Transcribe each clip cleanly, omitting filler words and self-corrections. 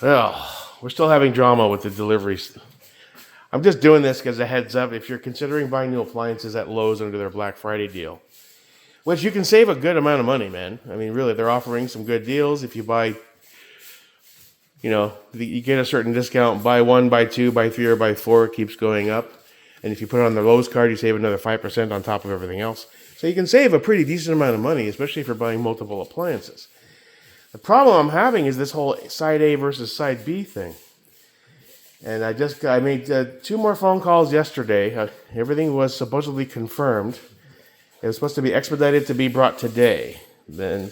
Oh, we're still having drama with the deliveries. I'm just doing this because a heads up, if you're considering buying new appliances at Lowe's under their Black Friday deal, which you can save a good amount of money, man. I mean, really, they're offering some good deals. If you buy, you get a certain discount, buy one, buy two, buy three, or buy four, it keeps going up. And if you put it on the Lowe's card, you save another 5% on top of everything else. So you can save a pretty decent amount of money, especially if you're buying multiple appliances. The problem I'm having is this whole side A versus side B thing. And I made two more phone calls yesterday. Everything was supposedly confirmed. It was supposed to be expedited to be brought today. Then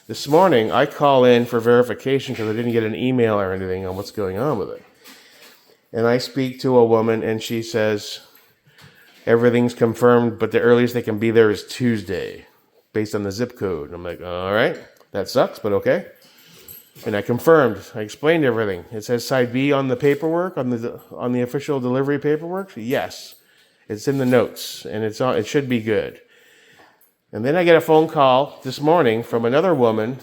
this morning, I call in for verification because I didn't get an email or anything on what's going on with it. And I speak to a woman, and she says everything's confirmed, but the earliest they can be there is Tuesday, based on the zip code. And I'm like, all right, that sucks, but okay. And I confirmed. I explained everything. It says side B on the paperwork, on the official delivery paperwork. Yes, it's in the notes, and it should be good. And then I get a phone call this morning from another woman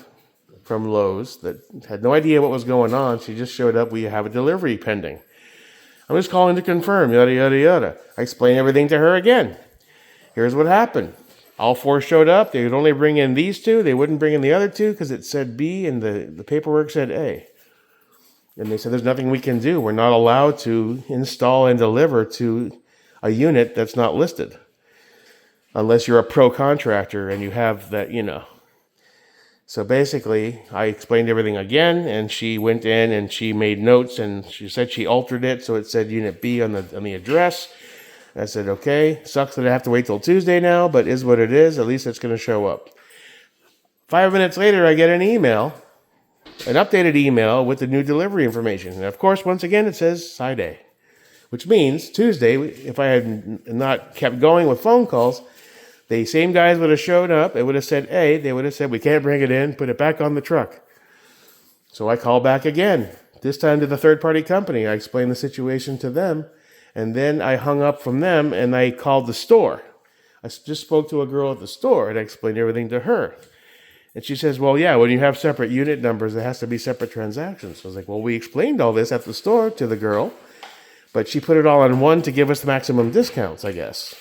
from Lowe's that had no idea what was going on. She just showed up. We have a delivery pending. I'm just calling to confirm, yada, yada, yada. I explained everything to her again. Here's what happened. All four showed up. They would only bring in these two. They wouldn't bring in the other two because it said B and the paperwork said A. And they said there's nothing we can do. We're not allowed to install and deliver to a unit that's not listed. Unless you're a pro contractor and you have that, So basically, I explained everything again, and she went in and she made notes, and she said she altered it so it said Unit B on the address. I said, okay, sucks that I have to wait till Tuesday now, but is what it is. At least it's going to show up. 5 minutes later, I get an email, an updated email with the new delivery information. And of course, once again, it says side A, which means Tuesday, if I had not kept going with phone calls, the same guys would have showed up. It would have said A. They would have said, we can't bring it in. Put it back on the truck. So I called back again, this time to the third-party company. I explained the situation to them. And then I hung up from them and I called the store. I just spoke to a girl at the store and I explained everything to her. And she says, well, yeah, when you have separate unit numbers, it has to be separate transactions. So I was like, well, we explained all this at the store to the girl, but she put it all on one to give us the maximum discounts, I guess.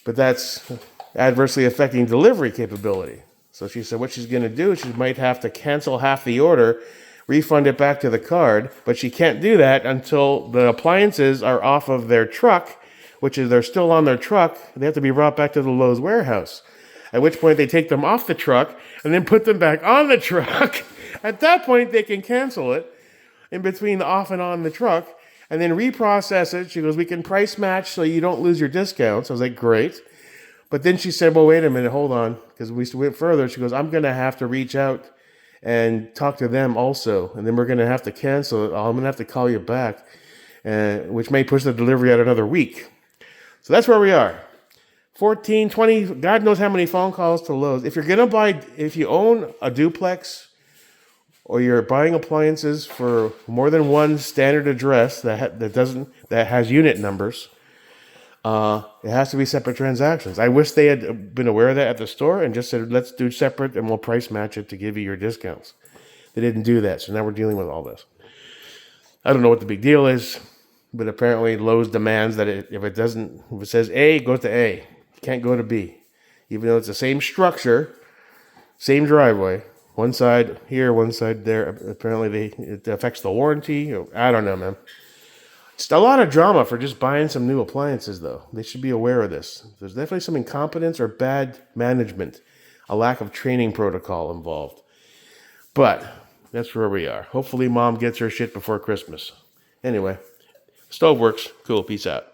But that's adversely affecting delivery capability. So she said what she's going to do is she might have to cancel half the order, refund it back to the card, but she can't do that until the appliances are off of their truck, which is they're still on their truck. They have to be brought back to the Lowe's warehouse, at which point they take them off the truck and then put them back on the truck. At that point, they can cancel it in between the off and on the truck and then reprocess it. She goes, we can price match so you don't lose your discounts. I was like, great. But then she said, well, wait a minute, hold on, because we went further. She goes, I'm going to have to reach out and talk to them also, and then we're going to have to cancel it. I'm going to have to call you back, which may push the delivery out another week. So that's where we are. 14, 20, God knows how many phone calls to Lowe's. If you own a duplex or you're buying appliances for more than one standard address that has unit numbers, it has to be separate transactions. I wish they had been aware of that at the store and just said, let's do separate and we'll price match it to give you your discounts. They didn't do that, so now we're dealing with all this. I don't know what the big deal is, but apparently Lowe's demands that if it says A, it goes to A. It can't go to B. Even though it's the same structure, same driveway, one side here, one side there. Apparently it affects the warranty. I don't know, man. It's a lot of drama for just buying some new appliances, though. They should be aware of this. There's definitely some incompetence or bad management, a lack of training protocol involved. But that's where we are. Hopefully, Mom gets her shit before Christmas. Anyway, stove works. Cool. Peace out.